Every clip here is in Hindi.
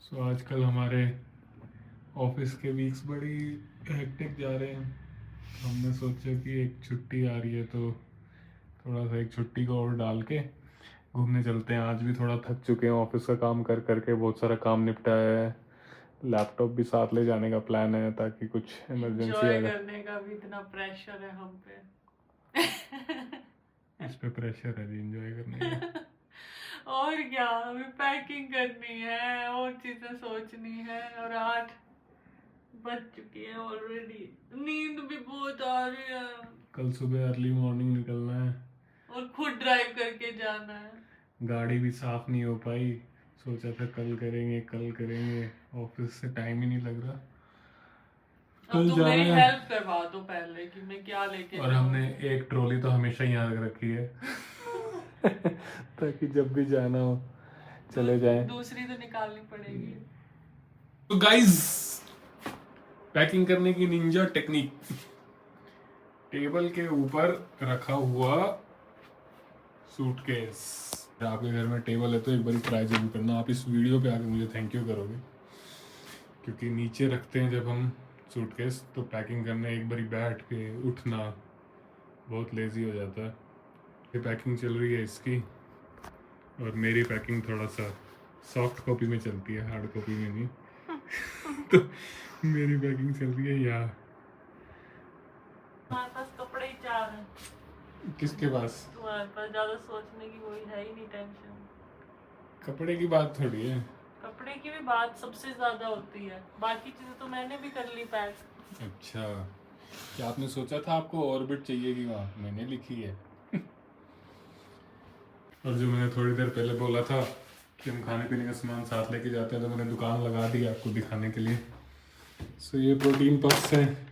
सो आजकल हमारे ऑफिस के वीक्स बड़ी हेक्टिक जा रहे हैं। हमने सोचा कि एक छुट्टी आ रही है तो थोड़ा सा एक छुट्टी को और डाल के घूमने चलते हैं। आज भी थोड़ा थक चुके हैं ऑफिस का काम कर करके, बहुत सारा काम निपटाया है। लैपटॉप भी साथ ले जाने का प्लान है ताकि कुछ इमरजेंसी एंजॉय अगर करने का भी इतना प्रेशर है हम पे। इस पे प्रेशर है एंजॉय करने का। और क्या, अभी पैकिंग करनी है और चीजें सोचनी है और 8 बज चुकी है ऑलरेडी। नींद भी बहुत आ रही है कल सुबह अर्ली मॉर्निंग निकलना है और खुद ड्राइव करके जाना है। गाड़ी भी साफ नहीं हो पाई। सोचा था कल करेंगे, ऑफिस से टाइम ही नहीं लग रहा। अब कल तुम जाना मेरी है हेल्प करवा दो पहले कि मैं क्या लेके और जाऊं। हमने एक ट्रॉली तो हमेशा ही यहाँ रखी है ताकि जब भी जाना हो चले जाएं। दूसरी तो निकालनी पड़ेगी। तो गाइस, पैकिंग करने की निंजा टेक्निक। टेबल के ऊपर रखा हुआ सूटकेस। आपके घर में टेबल है तो एक बार ट्राई जरूर करना। आप इस वीडियो पे आके मुझे थैंक यू करोगे क्योंकि नीचे रखते हैं जब हम सूटकेस तो पैकिंग करने एक बारी बैठ के उठना बहुत लेजी हो जाता है। ये पैकिंग चल रही है इसकी और मेरी पैकिंग थोड़ा सा सॉफ्ट कॉपी में चलती है, हार्ड कॉपी में नहीं तो मेरी पैकिंग चल रही है यहाँ। हमारे पास कपड़े ही 4 हैं। किसके पास? तुम्हारे पास ज्यादा सोचने की कोई है ही नहीं टेंशन। कपड़े की बात थोड़ी है। कपड़े की भी बात सबसे ज्यादा होती है, बाकी चीजें तो मैंने भी कर ली पैक। अच्छा, क्या आपने सोचा था आपको ऑर्बिट चाहिए कि वहाँ मैंने लिखी है और जो मैंने थोड़ी देर पहले बोला था कि हम खाने पीने का सामान साथ लेके जाते हैं तो मैंने दुकान लगा दी आपको दिखाने के लिए। सो ये प्रोटीन पफ्स हैं,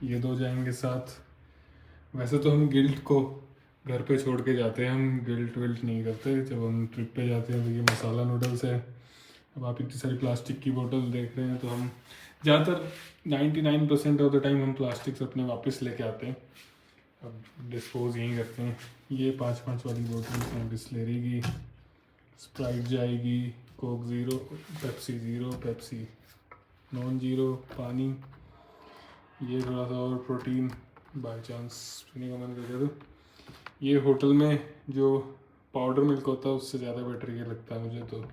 ये 2 जाएंगे साथ। वैसे तो हम गिल्ट को घर पे छोड़ के जाते हैं, हम गिल्ट विल्ट नहीं करते जब हम ट्रिप पे जाते हैं। तो ये मसाला नूडल्स है। अब आप इतनी सारी प्लास्टिक की बोतल देख रहे हैं तो हम ज़्यादातर 99% ऑफ द टाइम हम प्लास्टिक्स अपने वापस लेके आते हैं, अब डिस्पोज यहीं करते हैं। ये 5-5 वाली बोतल्स हैं बिस्लेरी की। स्प्राइट जाएगी, Coke zero, Pepsi zero, Pepsi non zero, पानी। ये थोड़ा सा और प्रोटीन बाय चांस पीने का मन कर गया तो। ये होटल में जो पाउडर मिल्क होता है उससे ज़्यादा बेटर ये लगता है मुझे। तो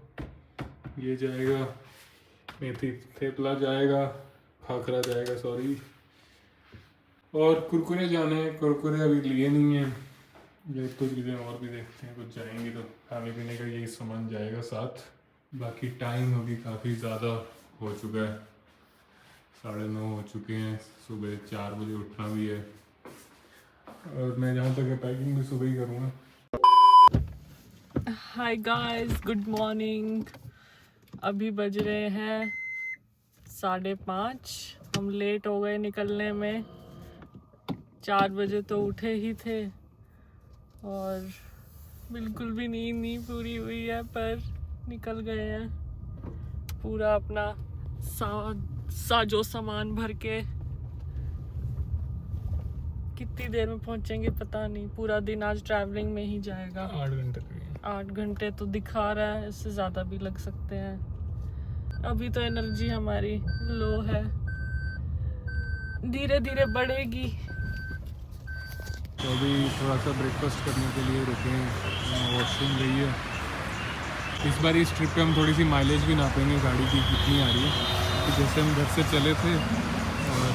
ये जाएगा, मेथी थेपला जाएगा, खाखरा जाएगा सॉरी, और कुरकुरे जाने हैं। कुरकुरे अभी लिए नहीं हैं, ये तो चीज़ें और भी देखते हैं, कुछ जाएंगे तो खाने पीने का यही सामान जाएगा साथ। बाकी टाइम अभी काफ़ी ज़्यादा हो चुका है, 9:30 हो चुके हैं। सुबह 4 बजे उठना भी है और मैं जहाँ तक है पैकिंग भी सुबह ही करूँगा। Hi guys, good morning. अभी बज रहे हैं 5:30। हम लेट हो गए निकलने में, 4 बजे तो उठे ही थे और बिल्कुल भी नींद नहीं पूरी हुई है, पर निकल गए हैं पूरा अपना साजो सामान भर के। कितनी देर में पहुंचेंगे पता नहीं, पूरा दिन आज ट्रैवलिंग में ही जाएगा। 8 घंटे 8 घंटे तो दिखा रहा है, इससे ज़्यादा भी लग सकते हैं। अभी तो एनर्जी हमारी लो है, धीरे धीरे बढ़ेगी। तो अभी थोड़ा सा ब्रेकफास्ट करने के लिए रुके हैं, वॉशरूम गई है। इस बार इस ट्रिप पे हम थोड़ी सी माइलेज भी नापेंगे गाड़ी की कितनी आ रही है, तो जैसे हम घर से चले थे और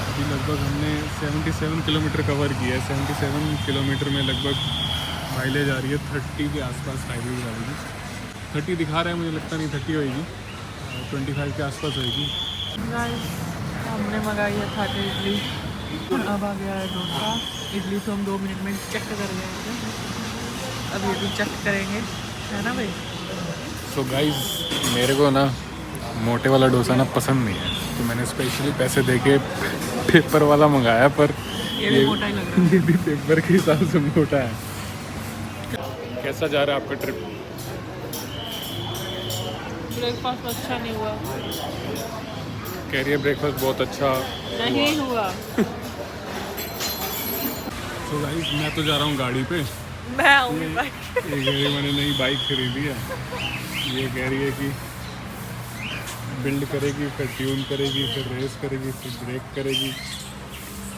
अभी लगभग हमने 77 किलोमीटर कवर किया है। 77 किलोमीटर में लगभग माइलेज आ रही है 30 के आसपास हाईवे गाड़ी की। 30 दिखा रहा है, मुझे लगता नहीं 30 होएगी, 25 के आसपास होएगी। हमने मंगाई है खाते इडली, अब आ गया है डोसा। इडली तो हम 2 मिनट में चेक कर गए थे, अब ये भी चेक करेंगे, है ना भाई। सो गाइस, मेरे को ना मोटे वाला डोसा ना पसंद नहीं है, तो मैंने स्पेशली पैसे देके पेपर वाला मंगाया, पर ये भी मोटा ही लग रहा है। ये भी पेपर के हिसाब से मोटा है। कैसा जा रहा है आपका ट्रिप? ब्रेकफास्ट अच्छा नहीं हुआ। कह रही है ब्रेकफास्ट बहुत अच्छा नहीं हुआ। सो गाइस, मैं तो जा रहा हूँ गाड़ी पे। मैं आऊँगी बाइक। ये कह रही मैंने नई बाइक खरीदी है, ये कह रही है कि बिल्ड करेगी, फिर ट्यून करेगी, फिर रेस करेगी, फिर ब्रेक करेगी,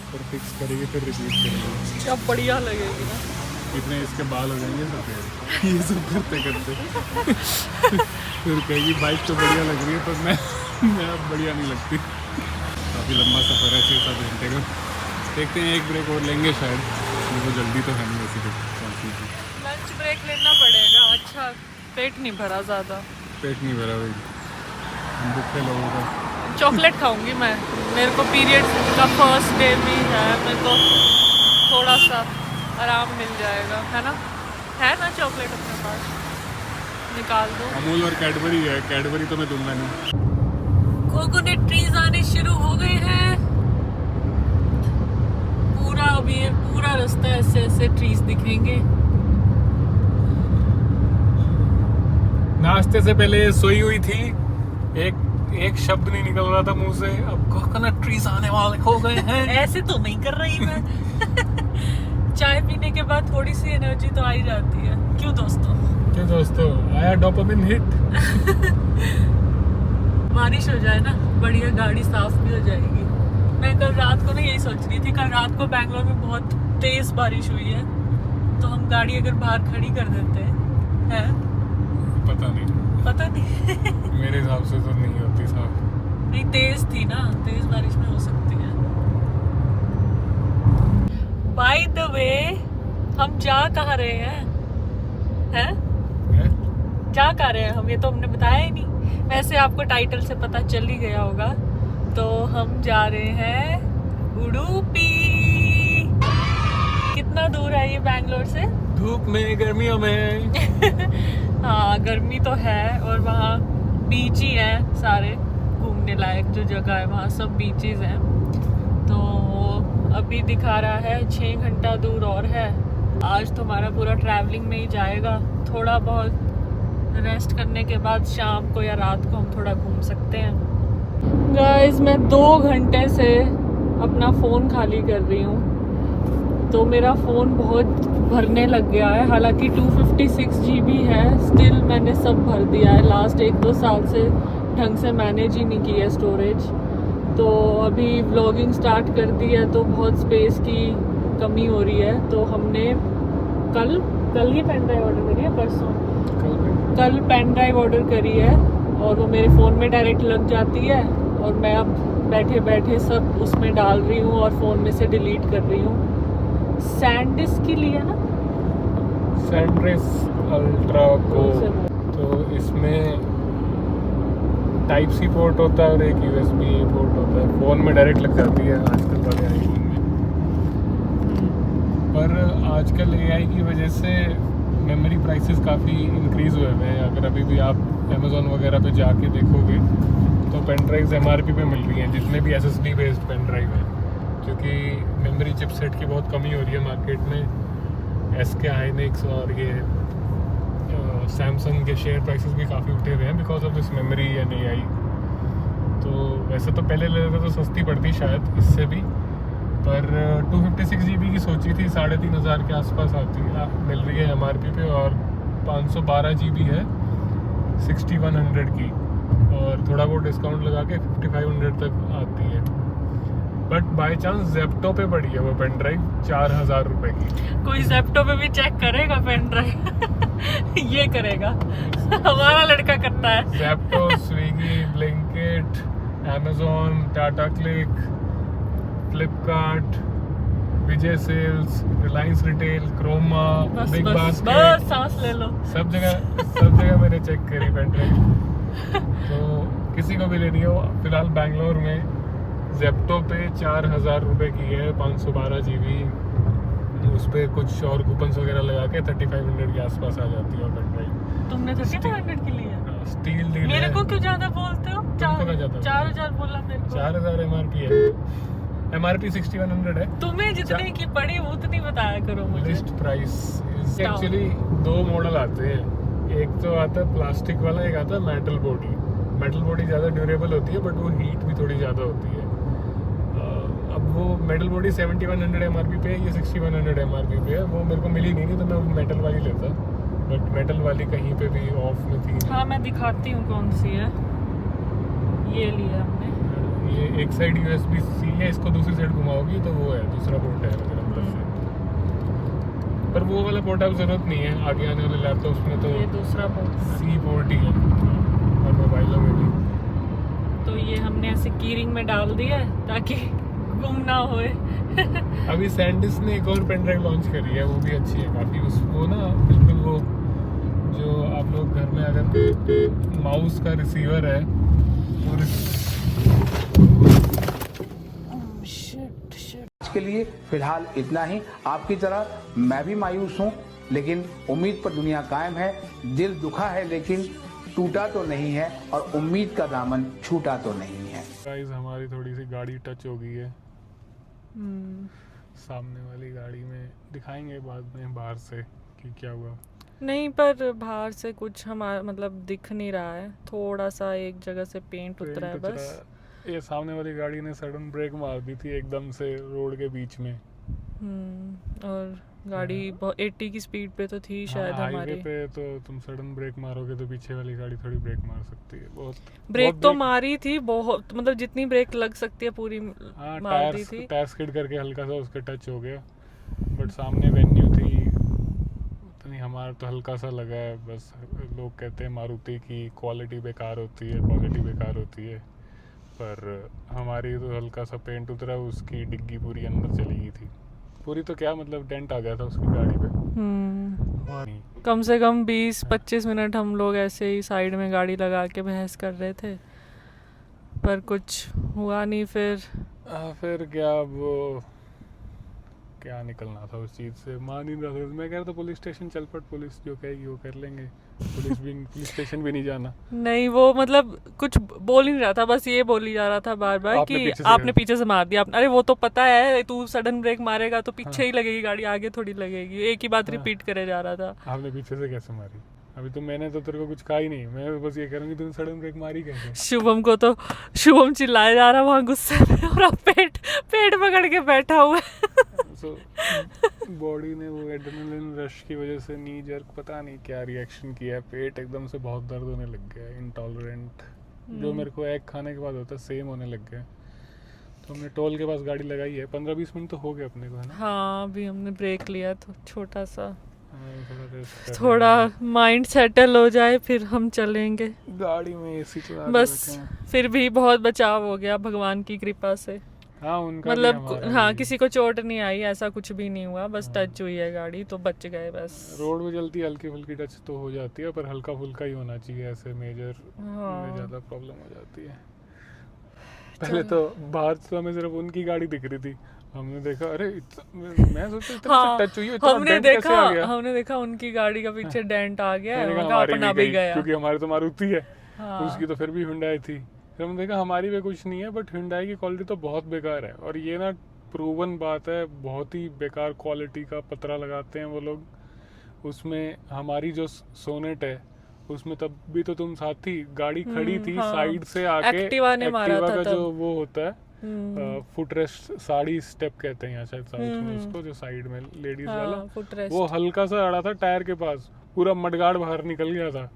फिर फिक्स करेगी, फिर रिपीट करेगी। क्या बढ़िया लगेगी ना। इतने इसके बाल हो जाएंगे सफेद ये सब करते करते फिर कहेगी बाइक तो बढ़िया लग रही है पर मैं अब बढ़िया नहीं लगती। काफ़ी लंबा सफ़र है, 6-7 घंटे का। देखते हैं, एक ब्रेक और लेंगे शायद, वो जल्दी तो है नहीं वैसे तो। लंच ब्रेक लेना पड़ेगा। अच्छा, पेट नहीं भरा ज़्यादा। पेट नहीं भरा भाई, हम भूखे लोगों का। चॉकलेट खाऊंगी मैं, मेरे को पीरियड्स का फर्स्ट डे भी है, मेरे को थोड़ा सा आराम मिल जाएगा, है ना चॉकलेट अपने पास, निकाल दो। अमूल और कैडबरी है, कैडबरी तो मैं दूंगा नहीं। कोकोनट ट्रीज आने शुरू हो गए हैं पूरा। अभी ये पूरा रास्ता ऐसे ऐसे ट्रीज दिखेंगे। नाश्ते से पहले सोई हुई थी, एक शब्द नहीं निकल रहा था मुंह से। अब कोकोनट ट्रीज आने वाले हो गए हैं। ऐसे तो नहीं कर रही मैं चाय पीने के बाद थोड़ी सी एनर्जी तो आ ही जाती है। क्यों दोस्तों आया डोपामिन हिट। बारिश हो जाए ना, बढ़िया, गाड़ी साफ भी हो जाएगी। मैं कल रात को ना यही सोच रही थी, कल रात को बैंगलोर में बहुत तेज बारिश हुई है, तो हम गाड़ी अगर बाहर खड़ी कर देते हैं। पता नहीं मेरे हिसाब से तो नहीं होती साफ। नहीं, तेज थी ना, तेज बारिश में हो सकती है। बाय द वे, हम जा कहाँ रहे हैं? जा कहाँ रहे हैं हम, ये तो हमने बताया ही नहीं। वैसे आपको टाइटल से पता चल ही गया होगा। तो हम जा रहे हैं उडुपी। कितना दूर है ये बैंगलोर से? धूप में, गर्मियों में। हाँ, गर्मी तो है, और वहाँ बीच ही है सारे, घूमने लायक जो जगह है वहाँ सब बीचेस हैं। तो अभी दिखा रहा है 6 घंटा दूर और है। आज तो हमारा पूरा ट्रैवलिंग में ही जाएगा। थोड़ा बहुत रेस्ट करने के बाद शाम को या रात को हम थोड़ा घूम सकते हैं। गाइस, मैं 2 घंटे से अपना फ़ोन खाली कर रही हूँ, तो मेरा फ़ोन बहुत भरने लग गया है। हालांकि 256 GB है, स्टिल मैंने सब भर दिया है। लास्ट 1-2 साल से ढंग से मैनेज ही नहीं की है स्टोरेज। तो अभी व्लॉगिंग स्टार्ट कर दी है, तो बहुत स्पेस की कमी हो रही है। तो हमने कल ही पेन ड्राइव ऑर्डर करी है, परसों कल पेन ड्राइव ऑर्डर करी है, और वो मेरे फ़ोन में डायरेक्ट लग जाती है, और मैं अब बैठे बैठे सब उसमें डाल रही हूँ और फ़ोन में से डिलीट कर रही हूँ। सैंडिस्क के लिए ना, सैंडिस्क अल्ट्रा को, तो इसमें टाइप सी पोर्ट होता है और एक USB पोर्ट होता है। फ़ोन में डायरेक्ट लग जाती है आजकल वाले आईफोन में। पर आजकल AI की वजह से मेमोरी प्राइसेस काफ़ी इंक्रीज़ हुए हैं। अगर अभी भी आप अमेज़ॉन वगैरह पे जाके देखोगे तो पेन ड्राइव्स MRP पे मिल रही हैं, जितने भी SSD बेस्ड पेन ड्राइव हैं, क्योंकि मेमोरी चिपसेट की बहुत कमी हो रही है मार्केट में। SK Hynix और ये सैमसंग के शेयर प्राइसेस भी काफ़ी उठे हुए हैं because of this memory and AI। तो वैसे तो पहले लेते तो सस्ती पड़ती शायद इससे भी, पर 256 GB की सोची थी 3500 के आसपास मिल रही है MRP पे, और 512 GB है 6100 की, और थोड़ा बहुत डिस्काउंट लगा के 5500 तक आती है। बट बाय चांस जेप्टो पे पड़ी है वो पेन ड्राइव 4000 रुपये की। कोई जेप्टो पे भी चेक करेगा पेन ड्राइव? ये करेगा हमारा लड़का करता है। Zepto, Swiggy, Blinkit, Amazon, Tata Cliq, Flipkart, Vijay Sales, Reliance Retail, Croma, Big Basket, बस सांस ले लो। सब जगह मैंने चेक करी पेन ड्राइव। तो किसी को भी लेनी हो, फिलहाल बैंगलोर में जेप्टो पे 4000 रुपये की है 512 GB। उस पर कुछ और कूपन्स वगैरह लगा के 3500 के आसपास आ जाती है पेन ड्राइव। तुमने 3500 की ली है? स्टील डील मेरे है। को क्यों ज्यादा बोलते हो? 4000 बोला मेरे को। 4000 MRP है। MRP 6100 है। तुम्हें जितने की पड़ी उतनी बताया करो मुझे। लिस्ट प्राइस एक्चुअली 2 मॉडल आते हैं। एक तो आता है प्लास्टिक वाला, एक आता है मेटल बॉडी। मेटल बॉडी ज़्यादा ड्यूरेबल होती है, बट वो हीट भी थोड़ी ज़्यादा होती है। अब वो मेटल बॉडी 7100 MRP पे है, ये 6100 MRP पे है। वो मेरे को मिली नहीं तो मैं वो मेटल वाली लेता, बट मेटल वाली कहीं पे भी ऑफ में थी। हाँ, मैं दिखाती हूँ कौन सी है। ये लिया हमने। ये एक साइड USB-C है, इसको दूसरी साइड घुमाओगी तो वो है दूसरा पोर्ट है अगर अंदर से। पर वो वाला पोर्ट अब जरूरत नहीं है, आगे आने वाले लैपटॉप्स में तो ये दूसरा पोर्ट C पोर्ट ही है और मोबाइलों में भी। तो ये हमने ऐसे कीरिंग में डाल दिया है ताकि गुम ना होए। अभी सैंडिस ने एक और पेन ड्राइव लॉन्च करी है, वो भी अच्छी है काफ़ी। वो ना बिल्कुल वो जो आप लोग घर में अगर माउस का रिसीवर है और के लिए फिलहाल इतना ही। आपकी तरह मैं भी मायूस हूँ, लेकिन उम्मीद पर दुनिया कायम है। दिल दुखा है लेकिन टूटा तो नहीं है, और उम्मीद का दामन छूटा तो नहीं है। गाइस हमारी थोड़ी सी गाड़ी टच हो गई है सामने वाली गाड़ी में। दिखाएंगे बाद में बाहर से कि क्या हुआ। नहीं, पर बाहर से कुछ हमारा मतलब दिख नहीं रहा है, थोड़ा सा एक जगह से पेंट उतरा है बस। ये सामने वाली गाड़ी ने सडन ब्रेक मार दी थी एकदम से रोड के बीच में। और गाड़ी 80 की स्पीड पे तो थी शायद हमारी। हाईवे पे तो तुम सडन ब्रेक मारोगे तो पीछे वाली गाड़ी थोड़ी ब्रेक मार सकती है। बहुत ब्रेक तो मारी थी बहुत, मतलब जितनी ब्रेक लग सकती है पूरी मार दी थी। टायर स्किड करके हल्का सा उसके टच हो गया, बट सामने वेन्यू थी। नहीं, हमारा तो हल्का सा लगा है बस। लोग कहते हैं मारुति की क्वालिटी बेकार होती है, पर हमारी तो हल्का सा पेंट उतरा, उसकी डिग्गी पूरी अंदर चली गई थी। पूरी तो क्या मतलब डेंट आ गया था उसकी गाड़ी पे। कम से कम 20-25 मिनट हम लोग ऐसे ही साइड में गाड़ी लगा के बहस कर रहे थे, पर कुछ हुआ नहीं। फिर क्या निकलना था उस चीज़ से, मान ही नहीं रहा। मैं कह रहा था पुलिस स्टेशन चल पड़, पुलिस जो कहेगी वो कर लेंगे। पुलिस स्टेशन भी नहीं जाना। नहीं, वो मतलब कुछ बोल ही नहीं रहा था, बस ये बोली जा रहा था बार बार कि आपने पीछे से मार दिया। अरे वो तो पता है, तू सडन ब्रेक मारेगा तो पीछे ही लगेगी गाड़ी, आगे थोड़ी लगेगी। एक ही बात रिपीट करे जा रहा था। आपने पीछे से कैसे मारी? अभी तो मैंने तो तेरे को कुछ कहा ही नहीं, मैं बस ये कह रहा हूँ कि तूने सडन ब्रेक मारी कैसे? शुभम चिल्लाया जा रहा वहाँ गुस्से में, और अब पेट पकड़ के बैठा हुआ है। बॉडी ने वो एड्रेनलिन रश की वजह से नी जर्क पता नहीं क्या रिएक्शन किया है, पेट एकदम से बहुत दर्द होने लग गया है। इंटॉलरेंट जो मेरे को एग खाने के बाद होता है सेम होने लग गया। तो हमने टोल के पास गाड़ी लगाई है। 15-20 मिनट तो हो गए अपने को, है ना? हाँ, अभी हमने ब्रेक लिया तो छोटा सा, थोड़ा माइंड सेटल हो जाए फिर हम चलेंगे। गाड़ी में एसी चला बस, फिर भी बहुत बचाव हो गया भगवान की कृपा से। हाँ, उनका मतलब किसी को चोट नहीं आई, ऐसा कुछ भी नहीं हुआ, बस टच हुई है गाड़ी तो बच गए बस। रोड में चलती हल्की फुल्की टच तो हो जाती है, पर हल्का फुल्का ही होना चाहिए, ऐसे मेजर में ज़्यादा प्रॉब्लम हो जाती है। पहले तो बाहर से हमें सिर्फ उनकी गाड़ी दिख रही थी, हमने देखा अरे मैं सोचा इतना टच हुई है, हमने देखा उनकी गाड़ी का पीछे डेंट आ गया है, अपना भी गया, क्योंकि हमारी तो मारुति है, उसकी तो फिर भी हुंडई थी। फिर हमने देखा हमारी भी कुछ नहीं है, बट हुंडई की क्वालिटी तो बहुत बेकार है। और ये ना प्रूवन बात है, बहुत ही बेकार क्वालिटी का पतरा लगाते हैं वो लोग। उसमें हमारी जो सोनेट है उसमें तब भी तो तुम साथ थी, गाड़ी खड़ी थी, साइड से आके एक्टिवा का जो वो होता है फुट रेस्ट, साड़ी स्टेप कहते हैं यहाँ शायद साउथ में उसको, जो साइड में लेडीज वाला, वो हल्का सा अड़ा था टायर के पास, पूरा मडगाड़ बाहर निकल गया था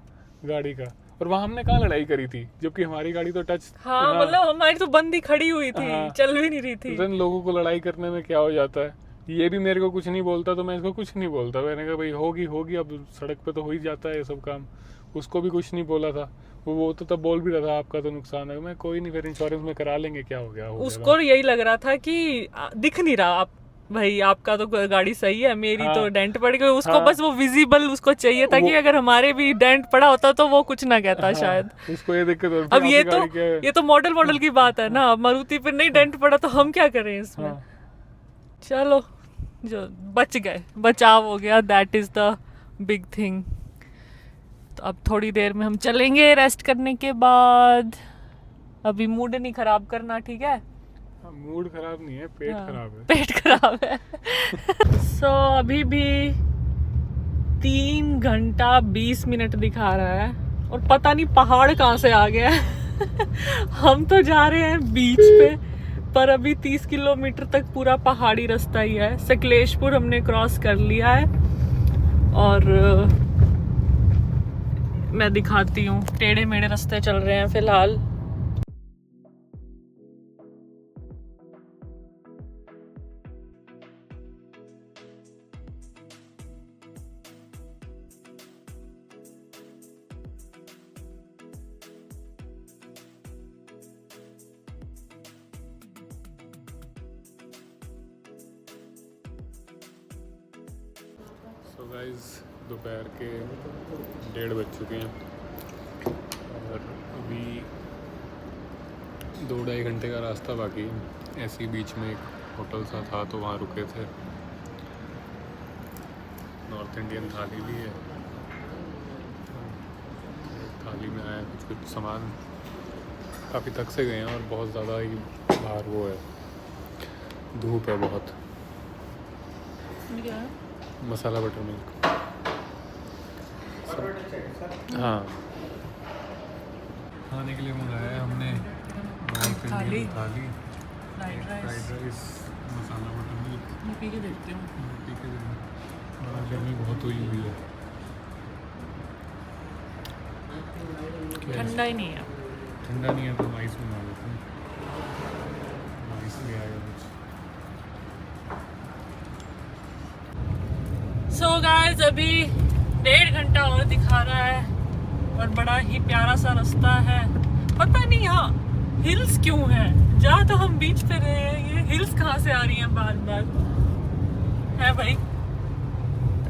गाड़ी का। और वहाँ हमने कहाँ लड़ाई करी थी, जबकि हमारी गाड़ी तो टच मतलब हमारी तो बंद ही खड़ी हुई थी, चल भी नहीं रही थी। तो लोगों को लड़ाई करने में क्या हो जाता है। ये भी मेरे को कुछ नहीं बोलता तो मैं इसको कुछ नहीं बोलता। मैंने कहा भाई होगी, अब सड़क पे तो हो ही जाता है ये सब काम। उसको भी कुछ नहीं बोला था, वो तो तब बोल भी रहा था आपका तो नुकसान है। मैं कोई नहीं, फिर इंश्योरेंस में करा लेंगे, क्या हो गया। उसको यही लग रहा था कि दिख नहीं रहा आप भाई, आपका तो गाड़ी सही है, मेरी तो डेंट पड़ गई। उसको बस वो विजिबल उसको चाहिए था कि अगर हमारे भी डेंट पड़ा होता तो वो कुछ ना कहता शायद। उसको ये दिक्कत होती। अब ये तो मॉडल की बात है ना, मारुति पे नहीं डेंट पड़ा तो हम क्या करें इसमें। चलो, जो बच गए, बचाव हो गया, that is the big thing. तो अब थोड़ी देर में हम चलेंगे रेस्ट करने के बाद। अभी मूड नहीं खराब करना, ठीक है? मूड खराब नहीं है, पेट खराब है। पेट खराब है। सो अभी भी 3 घंटा 20 मिनट दिखा रहा है, और पता नहीं पहाड़ कहाँ से आ गया है। हम तो जा रहे हैं बीच पे, पर अभी 30 किलोमीटर तक पूरा पहाड़ी रास्ता ही है। सकलेशपुर हमने क्रॉस कर लिया है, और मैं दिखाती हूँ, टेढ़े मेढ़े रास्ते चल रहे हैं फिलहाल। सो गाइस दोपहर के 1:30 बज चुके हैं और अभी 2-2.5 घंटे का रास्ता बाकी है। ऐसे ही बीच में एक होटल सा था तो वहाँ रुके थे। नॉर्थ इंडियन थाली भी है। थाली में आया कुछ सामान। काफ़ी थक से गए हैं और बहुत ज़्यादा ही बाहर वो है, धूप है बहुत। क्या है? मसाला बटर मिल्क। हाँ, खाने के लिए मंगाया है हमने नॉर्थ इंडियन थाली, फ्राइड फ्राइड राइस, मसाला बटर मिल्क। मैं पी के देखती हूँ। ठीक है, गर्मी बहुत हुई है। क्या है? ठंडा ही नहीं है। ठंडा नहीं है तो हम आइस मंगा लेते हैं। आइस ले आएगा कुछ। सो गाइस अभी 1.5 घंटा और दिखा रहा है और बड़ा ही प्यारा सा रास्ता है। पता नहीं यहाँ हिल्स क्यों है। जा तो हम बीच पे रहे हैं, ये हिल्स कहाँ से आ रही हैं बार बार। है भाई,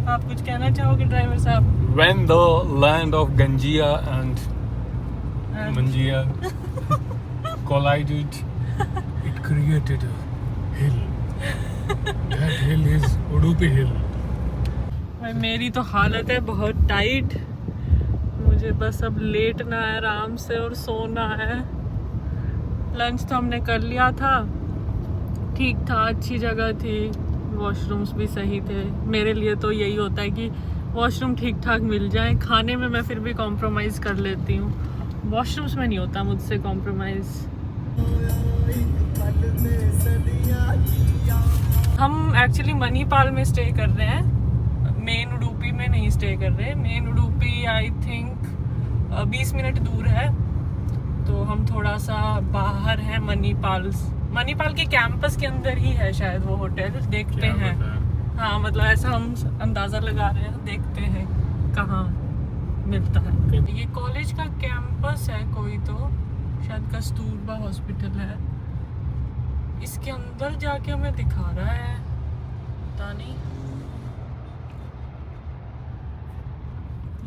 आप कुछ कहना चाहोगे ड्राइवर साहब? When the land of Gangia and Manjia collided, it created a hill. That hill is Udupi Hill. भाई मेरी तो हालत है बहुत टाइट। मुझे बस अब लेटना है आराम से और सोना है। लंच तो हमने कर लिया था, ठीक था, अच्छी जगह थी, वॉशरूम्स भी सही थे। मेरे लिए तो यही होता है कि वॉशरूम ठीक ठाक मिल जाए। खाने में मैं फिर भी कॉम्प्रोमाइज़ कर लेती हूँ, वॉशरूम्स में नहीं होता मुझसे कॉम्प्रोमाइज़। हम एक्चुअली मणिपाल में स्टे कर रहे हैं, मेन उडुपी में नहीं स्टे कर रहे। Main Udupi I think 20 minute दूर है, तो हम थोड़ा सा बाहर हैं। मणिपाल के कैंपस के अंदर ही है शायद वो होटल। देखते हैं। हाँ मतलब ऐसा हम अंदाज़ा लगा रहे हैं, देखते हैं कहाँ मिलता है। ये कॉलेज का कैंपस है कोई, तो शायद कस्तूरबा हॉस्पिटल है। इसके अंदर जाके हमें दिखा रहा है, पता नहीं।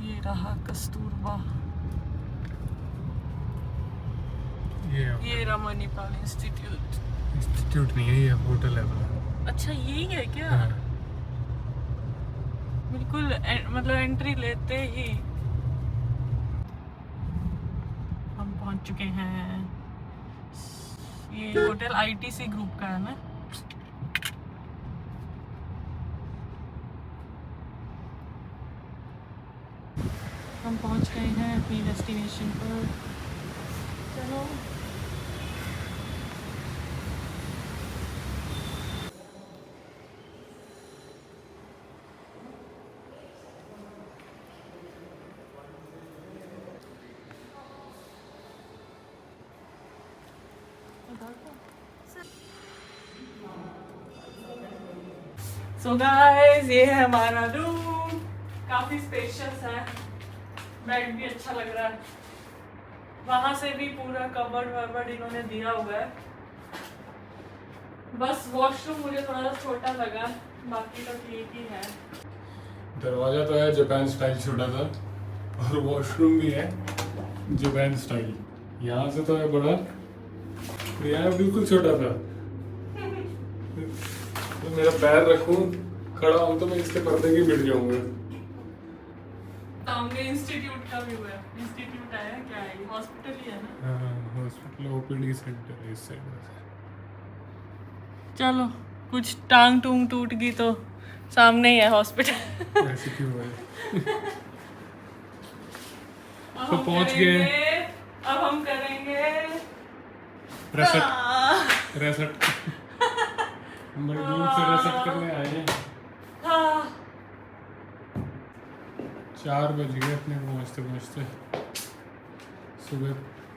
ये रहा कस्तूरबा, ये रहा मणिपाल इंस्टीट्यूट नहीं है, ये होटल है बड़ा। अच्छा यही है क्या? हाँ। बिल्कुल मतलब एंट्री लेते ही हम पहुंच चुके हैं। ये होटल ITC ग्रुप का है ना। हम पहुंच गए हैं अपनी डेस्टिनेशन पर। चलो सो गाइस ये है हमारा रूम, काफी स्पेशियस है, बेड भी अच्छा लग रहा है। वहां से भी पूरा कबर्ड वबर्ड इन्होंने दिया हुआ है। बस वॉशरूम मुझे थोड़ा सा छोटा लगा, बाकी तो ठीक ही है। दरवाजा तो है जापान स्टाइल छोटा सा, और वॉशरूम भी है जापान स्टाइल। यहाँ से तो है बड़ा, यहाँ बिल्कुल छोटा था। तो मेरा पैर रखूं खड़ा हूं तो मैं इसके पर्दे की मिट जाऊंगा। सामने इंस्टीट्यूट का व्यू है। इंस्टीट्यूट है क्या है? हॉस्पिटल ही है ना? हाँ, हॉस्पिटल OPD सेंटर है इस साइड में। चलो कुछ टांग टूंग टूट गई तो सामने ही है हॉस्पिटल। ऐसे क्यों है? अब तो हम पहुंच करेंगे- गए। अब हम करेंगे रेसेट हम बड़ी दूर से रेसेट करने आए हैं। 4 बज गए अपने पहुँचते पहुँचते। सुबह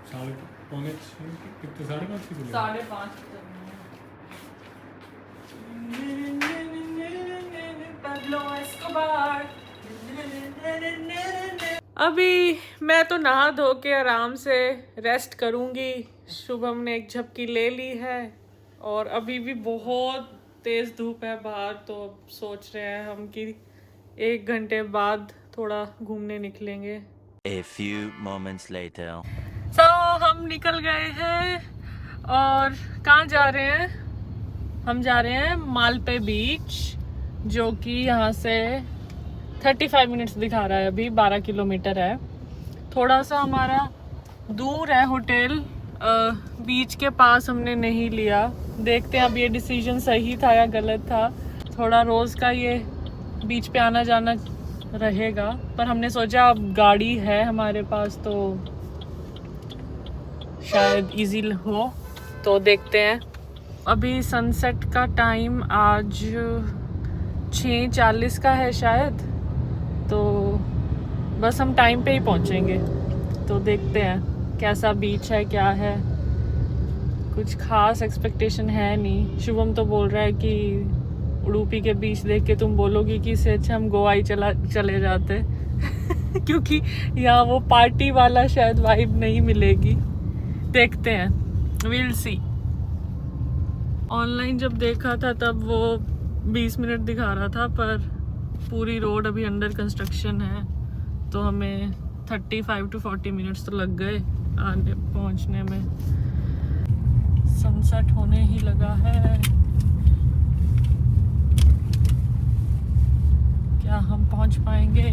5:30 कितने 5:30 की सुबह? 5:30 अभी मैं तो नहा धो के आराम से रेस्ट करूंगी। शुभम ने एक झपकी ले ली है और अभी भी बहुत तेज धूप है बाहर, तो सोच रहे हैं हम कि 1 घंटे बाद थोड़ा घूमने निकलेंगे। A few moments later. So, हम निकल गए हैं और कहाँ जा रहे हैं? हम जा रहे हैं मालपे बीच, जो कि यहाँ से 35 मिनट्स दिखा रहा है, अभी 12 किलोमीटर है। थोड़ा सा हमारा दूर है होटल, बीच के पास हमने नहीं लिया। देखते हैं अब ये डिसीजन सही था या गलत था। थोड़ा रोज़ का ये बीच पे आना जाना रहेगा, पर हमने सोचा अब गाड़ी है हमारे पास तो शायद इजी हो, तो देखते हैं। अभी सनसेट का टाइम आज 6:40 का है शायद, तो बस हम टाइम पे ही पहुंचेंगे। तो देखते हैं कैसा बीच है, क्या है। कुछ खास एक्सपेक्टेशन है नहीं। शुभम तो बोल रहा है कि उडुपी के बीच देख के तुम बोलोगी कि इससे अच्छा हम गोवा ही चले जाते क्योंकि यहाँ वो पार्टी वाला शायद वाइब नहीं मिलेगी। देखते हैं, विल सी। ऑनलाइन जब देखा था तब वो 20 मिनट दिखा रहा था, पर पूरी रोड अभी अंडर कंस्ट्रक्शन है, तो हमें 35 to 40 मिनट्स तो लग गए आने पहुंचने में। सनसेट होने ही लगा है। क्या हम पहुंच पाएंगे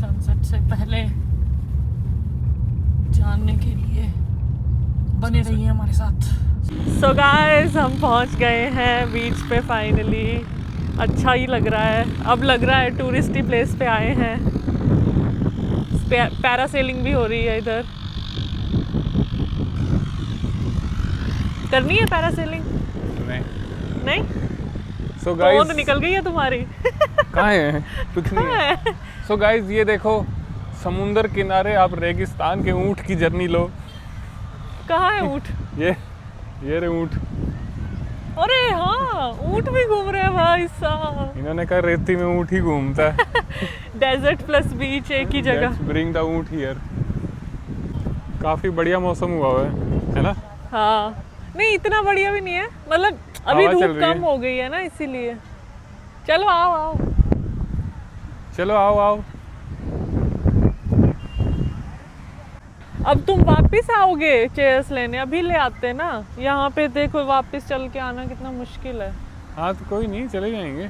सनसेट से पहले? जानने के लिए बने रहिए हमारे साथ। सो गाइस, हम पहुंच गए हैं बीच पे फाइनली। अच्छा ही लग रहा है, अब लग रहा है टूरिस्टी प्लेस पे आए हैं। पैरासेलिंग भी हो रही है इधर। करनी है पैरासेलिंग? नहीं? सो गाइस निकल गई है तुम्हारी। कहाँ है? कुछ नहीं है। सो गाइस, ये देखो समुंदर किनारे आप रेगिस्तान के ऊंट की जर्नी लो। कहाँ है ऊंट? ये रे ऊंट। अरे हाँ, ऊंट भी घूम रहे हैं भाई साहब। इन्होंने कहा रेती में ऊंट ही घूमता है। डेजर्ट प्लस बीच एक ही जगह। ब्रिंग द ऊंट हियर। काफी बढ़िया मौसम हुआ है ना? हाँ, नहीं इतना बढ़िया भी नहीं है, मतलब अभी धूप कम हो गई है ना, इसीलिए। चलो आओ। चलो आओ। अब तुम वापस आओगे चेयर्स लेने? अभी ले आते ना। यहाँ पे देखो, वापस चल के आना कितना मुश्किल है। हाँ तो कोई नहीं, चले जाएंगे।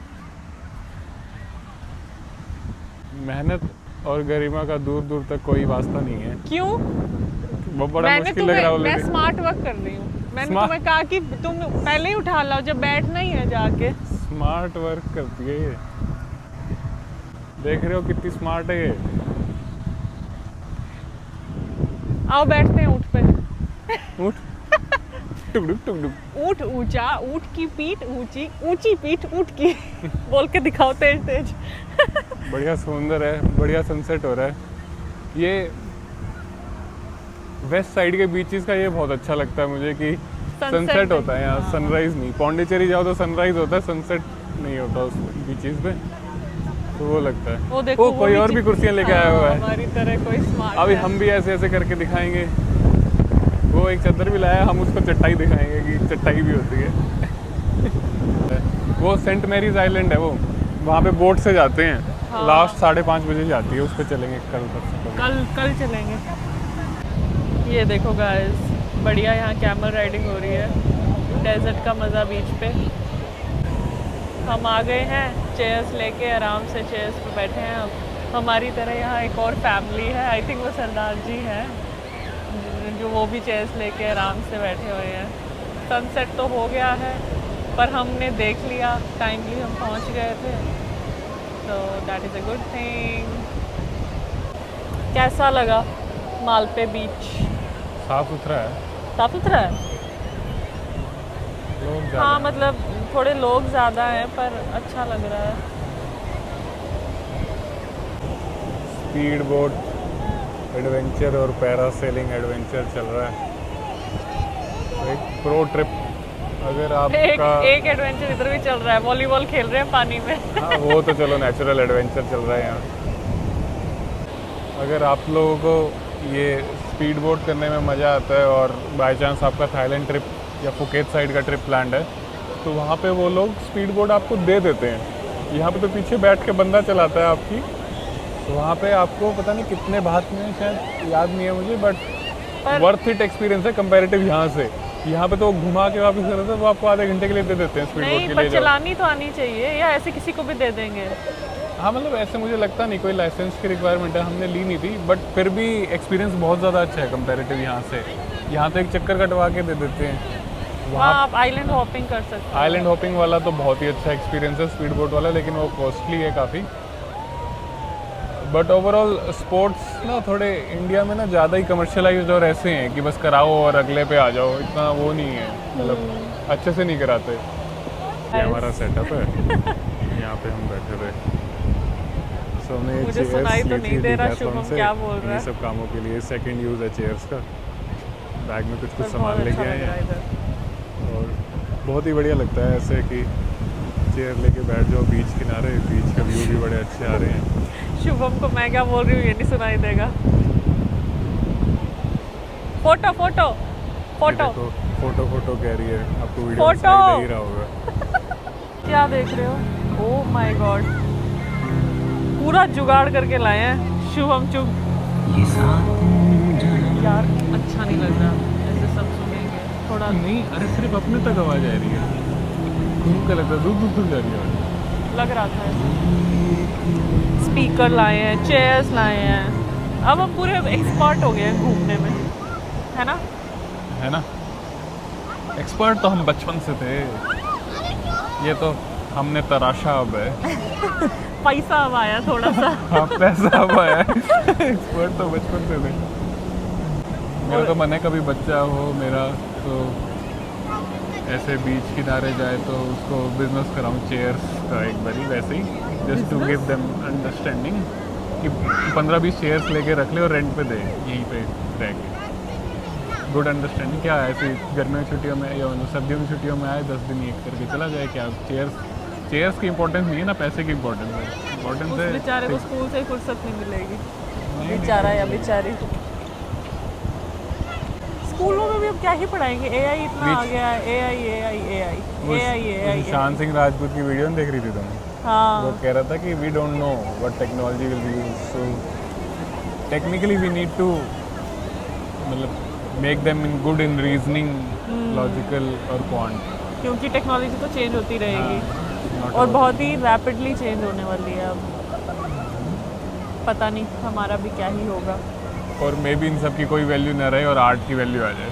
मेहनत और गरिमा का दूर दूर तक कोई वास्ता नहीं है। क्यों? बहुत बड़ा मुश्किल लग रहा है। मैं स्मार्ट वर्क कर रही हूँ। मैंने तुम्हें कहा कि तुम पहले ही उठा लाओ जब बैठना ही है जाके। स्मार्ट वर्क करती है ये। देख रहे हो कितनी स्मार्ट है ये। आओ बैठते हैं ऊँट पे। ऊँट टुकड़ुक। ऊँट ऊंचा, ऊँट की पीठ ऊंची, ऊंची पीठ ऊँट की। बोल के दिखाओ तेज। बढ़िया समुंदर है, बढ़िया सनसेट हो रहा है। ये वेस्ट साइड के बीचेस का ये बहुत अच्छा लगता है मुझे कि सनसेट होता है यहाँ, सनराइज नहीं। पौंडीचेरी जाओ तो सनराइज होता है, सनसेट नहीं होता उस बीचेस पे, तो वो लगता है। वो देखो, कोई और भी कुर्सियाँ लेके आया हुआ है हमारी तरह। कोई स्मार्ट अभी हम भी ऐसे करके दिखाएंगे। वो एक चादर भी लाया, हम उसको चटाई दिखाएंगे कि चटाई भी होती है। वो सेंट मैरीज आइलैंड है, वो वहाँ पे बोट से जाते हैं। हाँ। लास्ट 5:30 बजे जाती है, उस पर चलेंगे कल चलेंगे। ये देखो गाइस, बढ़िया यहाँ कैमल राइडिंग हो रही है। डेजर्ट का मज़ा बीच पे। हम आ गए हैं चेयर्स लेके, आराम से चेयर्स पे बैठे हैं। अब हमारी तरह यहाँ एक और फैमिली है, आई थिंक वो सरदार जी हैं, जो वो भी चेयर्स लेके आराम से बैठे हुए हैं। सनसेट तो हो गया है, पर हमने देख लिया टाइमली, हम पहुँच गए थे, तो that is a good thing. कैसा लगा मालपे बीच? साफ सुथरा है। साफ सुथरा है? हाँ, मतलब थोड़े लोग ज़्यादा हैं, पर अच्छा लग रहा है। स्पीड बोट एडवेंचर और पैरासेलिंग एडवेंचर चल रहा है। एक प्रो ट्रिप अगर आपका एक एडवेंचर इधर भी चल रहा है, वॉलीबॉल खेल रहे हैं पानी में। हाँ, वो तो चलो नेचुरल एडवेंचर चल रहा है यहाँ। अगर आप लोगों को ये स्पीड बोट करने में मज़ा आता है और बाय चांस आपका थाईलैंड ट्रिप या फुकेत साइड का ट्रिप प्लान्ड है, तो वहाँ पे वो लोग स्पीड बोट आपको दे देते हैं। यहाँ पे तो पीछे बैठ के बंदा चलाता है आपकी, तो वहाँ पे आपको पता नहीं कितने बात में, शायद याद नहीं है मुझे, बट वर्थ इट एक्सपीरियंस है कंपैरेटिव यहाँ से। यहाँ पे तो घुमा के वापस कर देते हैं, वो आपको आधे घंटे के लिए दे देते हैं स्पीड बोट नहीं, के पर लिए जाओ। चलानी तो आनी चाहिए, या ऐसे किसी को भी दे देंगे? हाँ मतलब ऐसे मुझे लगता नहीं कोई लाइसेंस की रिक्वायरमेंट है, हमने ली नहीं थी, बट फिर भी एक्सपीरियंस बहुत ज़्यादा अच्छा है कंपैरेटिव यहाँ से। यहाँ तो एक चक्कर कटवा के दे देते हैं, वहाँ आप आइलैंड हॉपिंग कर सकते हैं। आइलैंड हॉपिंग वाला तो बहुत ही अच्छा एक्सपीरियंस है स्पीड बोट वाला, लेकिन वो कॉस्टली है काफ़ी। बट ओवरऑल स्पोर्ट्स ना थोड़े इंडिया में ना ज़्यादा ही कमर्शलाइज्ड और ऐसे हैं कि बस कराओ और अगले पे आ जाओ, इतना वो नहीं है, मतलब अच्छे से नहीं कराते। ये हमारा सेटअप है, यहाँ पे हम बैठे थे। सो हमें मुझे chairs सुनाई तो ली नहीं थी दे रहा Decathlon शुभम से, क्या बोल रहा इन्हीं है। सब कामों के लिए सेकंड यूज़ है चेयर्स का। बैग में कुछ पर सामान बहुत लेके अच्छा आए लग रहा है हैं इधर। और बहुत ही बढ़िया लगता है ऐसे कि चेयर लेके बैठ जाओ बीच किनारे, बीच का व्यू भी बड़े अच्छे आ रहे हैं। शुभम को मैं क्या बोल रही हूँ ये नहीं सुनाई देगा। फोटो फोटो ये फोटो देखो, फोटो कह रही है, आपको वीडियो में फोटो। दिखाई दे ही रहा होगा। क्या देख रहे हो? ओह माय गॉड, पूरा जुगाड़ करके लाए हैं शुभम चुप। यार अच्छा नहीं लग रहा ऐसे सब सुनेंगे थोड़ा। नहीं अरे सिर्फ अपने तक आवाज़ आ रही है, घूम के लगता है दूर दूर तक जा रही है। लग रहा था ऐसे। स्पीकर लाए हैं, चेयर्स लाए हैं, अब हम पूरे एक्सपर्ट हो गए हैं घूमने में, है ना? है ना, एक्सपर्ट तो हम बचपन से थे, ये तो हमने तराशा अब है। पैसा अब आया थोड़ा सा। हाँ पैसा अब आया है। एक्सपर्ट तो बचपन से थे। मेरा तो मन है कभी बच्चा हो मेरा तो ऐसे बीच किनारे जाए तो उसको बिजनेस कराऊं चेयर्स का एक बारी, वैसे ही just to give them understanding कि 15-20 चेयर्स लेके रख ले और रेंट पे दे यहीं पे रह के। गुड अंडरस्टैंडिंग क्या है, ऐसे गर्मियों की छुट्टियों में या सर्दियों की छुट्टियों में आए 10 दिन एक करके चला जाए। क्या चेयर्स की इंपॉर्टेंस नहीं है ना, पैसे की इंपॉर्टेंस है। इंपॉर्टेंस उस है बेचारे को स्कूल से ही फुर्सत नहीं मिलेगी, नहीं, बेचारा या बेचारी। स्कूलों में भी अब क्या ही पढ़ाएंगे, एआई इतना आ गया है, एआई। शान सिंह राजपूत की वीडियो देख रही थी तुम? हाँ वो कह रहा था कि we don't know what technology will be used, so technically we need to मतलब make them in good in reasoning, logical और क्वांट, क्योंकि टेक्नोलॉजी तो चेंज होती रहेगी not और all. बहुत ही रैपिडली चेंज होने वाली है अब। पता नहीं हमारा भी क्या ही होगा। और मे बी इन सब की कोई वैल्यू ना रहे और आर्ट की वैल्यू आ जाए।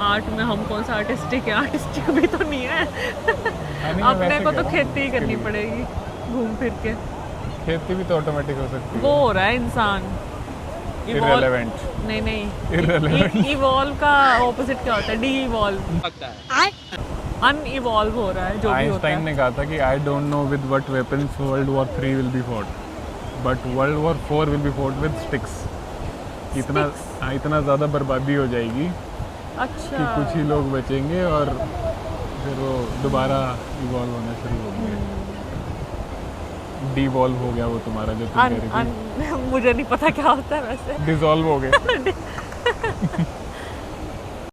आर्ट में हम कौन सा आर्टिस्टिक है? आर्टिस्टिक भी तो नहीं है। मैं अपने वैसे को कह तो रहा हूँ, खेती ही करनी इसके लिए। पड़ेगी घूम फिर के। खेती भी तो ऑटोमेटिक हो सकती वो है। हो रहा है इंसान Irrelevant. नहीं नहीं, Irrelevant. इवॉल्व का ऑपोजिट क्या होता है? डी इवॉल्व, अनइवॉल्व हो रहा है जो भी होता आइंस्टाइन है। ने कहा था कि I don't know with what weapons world war 3 will be fought, but world war 4 will be fought with sticks. इतना ज़्यादा बर्बादी हो जाएगी कि अच्छा कुछ ही लोग बचेंगे और फिर वो दोबारा इवॉल्व होना शुरू हो गया। डिवॉल्व हो गया वो तुम्हारा जो तुम कह रही थी। मुझे नहीं पता क्या होता है वैसे। डिसॉल्व हो गए।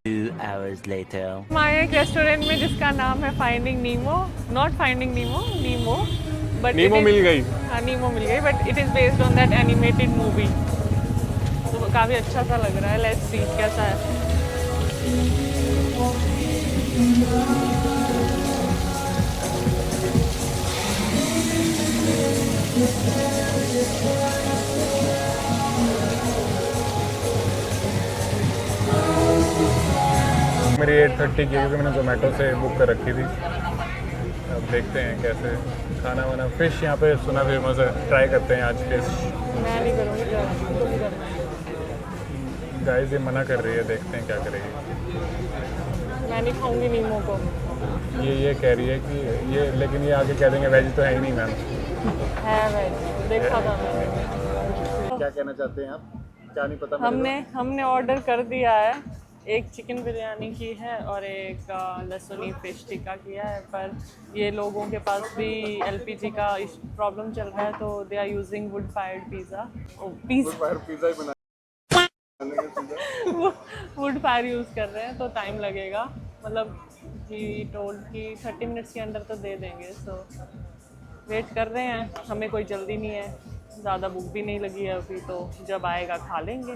2 hours later. हमारे एक रेस्टोरेंट में जिसका नाम है Finding Nemo, not Finding Nemo, Nemo, but Nemo मिल गई। हाँ नीमो मिल गई, but it is based on that animated movie. तो काफ़ी अच्छा सा लग रहा है, लेट्स सी कैसा है। मेरी 8:30 की, क्योंकि मैंने जोमेटो से बुक कर रखी थी। अब देखते हैं कैसे खाना वाना। फिश यहाँ पे सुना फेमस है, ट्राई करते हैं आज फिश। मैं नहीं करूँगी, तो भी करना है। गाइस ये मना कर रही है, देखते हैं क्या करेगी। मैं नहीं खाऊंगी नीमो को। ये कह रही है कि ये, लेकिन ये आगे कह देंगे वेज तो है ही नहीं मैम। है वेज, देखा था मैंने। क्या कहना चाहते हैं आप? क्या नहीं पता मेरे हमने ऑर्डर कर दिया है, एक चिकन बिरयानी की है और एक लहसुनी फिश टिक्का किया है। पर ये लोगों के पास भी एलपीजी का प्रॉब्लम चल रहा है, तो they are using wood fired pizza. Pizza ही बना वुड फायर यूज़ कर रहे हैं तो टाइम लगेगा। मतलब जी टोल्ड कि 30 मिनट्स के अंदर तो दे देंगे। सो वेट कर रहे हैं, हमें कोई जल्दी नहीं है, ज़्यादा भूख भी नहीं लगी है अभी, तो जब आएगा खा लेंगे।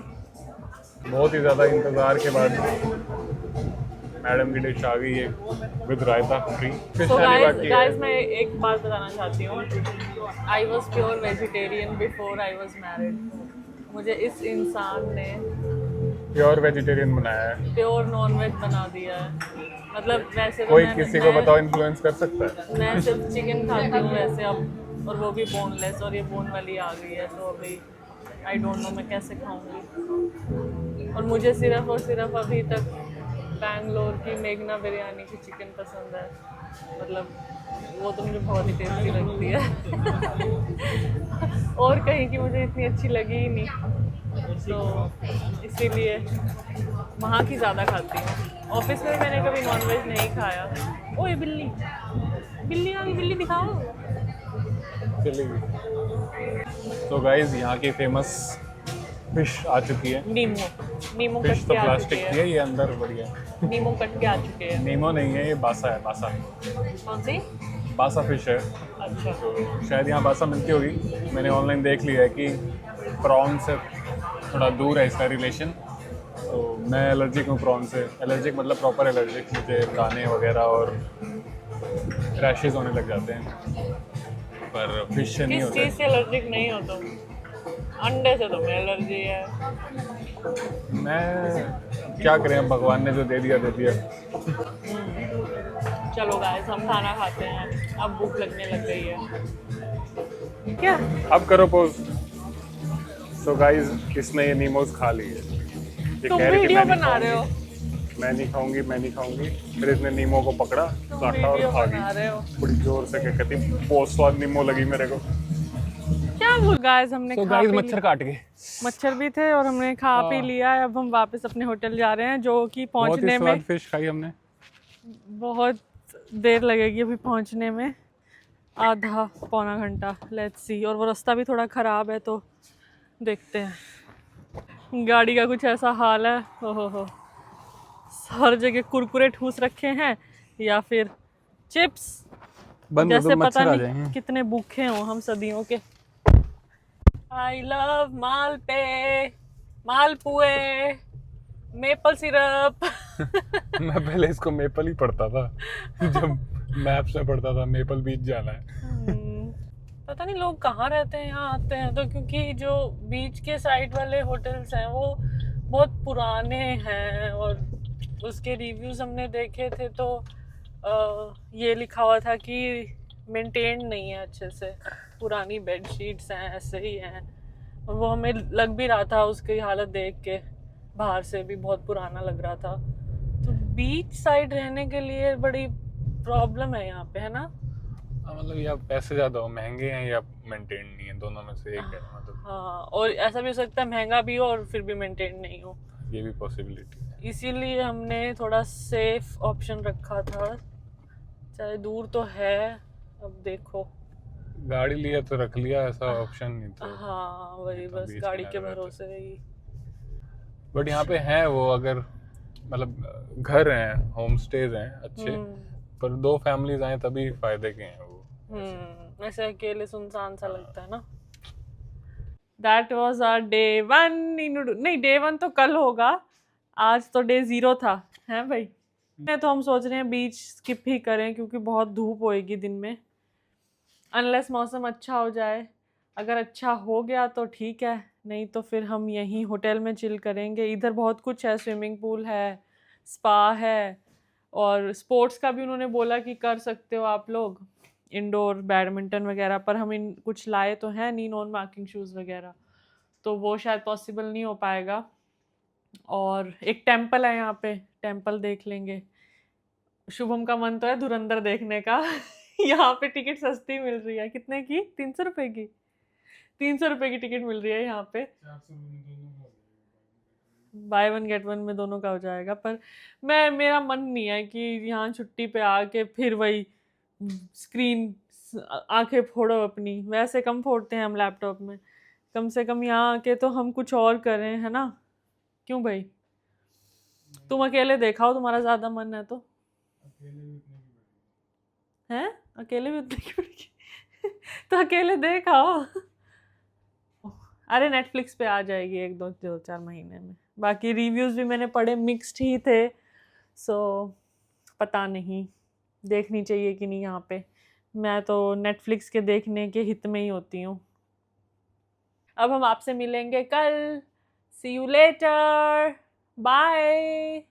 बहुत ही ज़्यादा इंतज़ार के बाद मैडम की डिश आ गई है विद रायता फ्री। फिश तो थाली बाकी है। गाइस मैं एक बात बताना चाहती हूँ, I was pure vegetarian before I was married. मुझे इस इंसान ने प्योर वेजिटेरियन बनाया है। प्योर नॉन वेज बना दिया है। मतलब वैसे तो कोई किसी को बताओ इन्फ्लुएंस कर सकता है? मैं सिर्फ चिकन खाती हूँ वैसे अब, और वो भी बोनलेस, और ये बोन वाली आ गई है, तो अभी आई डोंट नो मैं कैसे खाऊंगी। और मुझे सिर्फ और सिर्फ अभी तक बैंगलोर की मेघना बिरयानी की चिकन पसंद है, मतलब वो तो मुझे बहुत ही टेस्टी लगती है। और कहीं की मुझे इतनी अच्छी लगी ही नहीं, तो इसीलिए वहाँ की ज़्यादा खाती हूँ। ऑफिस में मैंने कभी नॉनवेज नहीं खाया। ओए बिल्ली, बिल्ली आ गई, बिल्ली दिखाओ। चलेगी। तो गाइस यहाँ की फेमस फिश आ चुकी है। नीमो फिश कट तो के आ प्लास्टिक चुके की है, ये अंदर बढ़िया। हैं। नीमो कट के आ चुके हैं। नीमो नहीं है, ये बासा है। बासा कौन सी? बासा फिश है। अच्छा, तो शायद यहाँ बासा मिलती होगी। मैंने ऑनलाइन देख लिया है कि प्रॉन से थोड़ा दूर है इसका रिलेशन। तो मैं एलर्जिक हूँ प्रॉन से। एलर्जिक मतलब प्रॉपर एलर्जिक। मुझे दाने वगैरह और रैशेज होने लग जाते हैं, पर फिश से नहीं किस होते। चीज़ से एलर्जिक नहीं हो तुम? अंडे से तुम्हें एलर्जी है। मैं क्या करें, भगवान ने जो दे दिया दे दिया। चलो गाइस हम खाना खाते हैं, अब भूख लगने लग गई है। क्या? अब करो पोज। तो गाइस इसने ये नीमोज खा ली है। ये तुम कह रही थी वीडियो मैं नहीं बना रहे हो? खाऊंगी, मैं नहीं खाऊंगी, मैं नहीं खाऊंगी। फिर इसने नीमो को पकड़ा, तुम काटा और वीडियो खा बना गई रहे हो? बड़ी जोर से। क्या कहती, बहुत स्वाद नीमो लगी मेरे को। क्या बोल गाइस, हमने तो खा गाइस पी मच्छर काट गए। मच्छर भी थे और हमने खा पी लिया है। अब हम वापस अपने होटल जा रहे हैं, जो कि बहुत ही पहुंचने स्वाद में फिश खाई हमने। बहुत देर लगेगी अभी पहुंचने में, आधा पौना घंटा। Let's see. और वो रास्ता भी थोड़ा ख़राब है, तो देखते हैं। गाड़ी का कुछ ऐसा हाल है, हो हर जगह कुरकुरे ठूस रखे हैं या फिर चिप्स, बंद कर दो, जैसे पता मच्छर आ नहीं जाएंगे। कितने भूखे हों हम सदियों के। आई लव मालपे, मालपुए, मेपल सिरप। मैं पहले इसको मेपल ही पढ़ता था जब मैप्स में पढ़ता था मेपल बीच जाना है। पता नहीं लोग कहाँ रहते हैं यहाँ आते हैं तो, क्योंकि जो बीच के साइड वाले होटल्स हैं वो बहुत पुराने हैं, और उसके रिव्यूज हमने देखे थे तो ये लिखा हुआ था कि मेंटेन नहीं है अच्छे से, पुरानी बेडशीट्स हैं, ऐसे ही हैं। और वो हमें लग भी रहा था उसकी हालत देख के, बाहर से भी बहुत पुराना लग रहा था। तो बीच साइड रहने के लिए बड़ी प्रॉब्लम है यहाँ पे, है ना? मतलब या पैसे ज्यादा हो, महंगे हैं, या मेंटेन नहीं है, दोनों में से एक है। मतलब हाँ, और ऐसा भी हो सकता है महंगा भी हो और फिर भी मेंटेन नहीं हो, ये भी पॉसिबिलिटी है। इसीलिए हमने थोड़ा सेफ ऑप्शन रखा था। चाहे दूर तो है, अब देखो। गाड़ी लिया तो रख लिया, ऐसा ऑप्शन नहीं था। हाँ वही, तो बस बीच गाड़ी के किनारे भरोसे ही। बट यहाँ पे है वो, अगर मतलब घर हैं, होम स्टेज हैं अच्छे, पर 2 फैमिलीज आए तभी फायदे के हैं वो। ऐसे अकेले सुनसान सा लगता है ना। दैट वॉज आवर डे 1 नहीं, डे 1 तो कल होगा, आज तो डे 0 था, है भाई। तो हम सोच रहे हैं बीच स्किप ही करें, क्योंकि बहुत धूप होएगी दिन में, अनलेस मौसम अच्छा हो जाए। अगर अच्छा हो गया तो ठीक है, नहीं तो फिर हम यहीं होटल में चिल करेंगे। इधर बहुत कुछ है, स्विमिंग पूल है, स्पा है, और स्पोर्ट्स का भी उन्होंने बोला कि कर सकते हो आप लोग, इंडोर बैडमिंटन वगैरह। पर हम इन कुछ लाए तो हैं नहीं, नॉन मार्किंग शूज़ वगैरह, तो वो शायद पॉसिबल नहीं हो पाएगा। और एक टेम्पल है यहाँ पे, टेम्पल देख लेंगे। शुभम का मन तो है धुरंधर देखने का। यहाँ पे टिकट सस्ती मिल रही है, कितने की? 300 रुपए की, 300 रुपए की टिकट मिल रही है यहाँ पे। बाय 1 गेट 1 में दोनों का हो जाएगा। पर मेरा मन नहीं है कि यहाँ छुट्टी पे आके फिर वही स्क्रीन, आंखें फोड़ो अपनी, वैसे कम फोड़ते हैं हम लैपटॉप में। कम से कम यहाँ आके तो हम कुछ और करें, है ना? क्यों भाई? तुम अकेले देखा हो, तुम्हारा ज्यादा मन है तो। हैं? अकेले भी उतने की पड़ेगी। तो अकेले देख आओ। अरे नेटफ्लिक्स पे आ जाएगी 1-2-4 महीने में। बाकी रिव्यूज़ भी मैंने पढ़े मिक्स्ड ही थे, सो पता नहीं देखनी चाहिए कि नहीं यहाँ पे। मैं तो नेटफ्लिक्स के देखने के हित में ही होती हूँ। अब हम आपसे मिलेंगे कल। सी यू लेटर, बाय।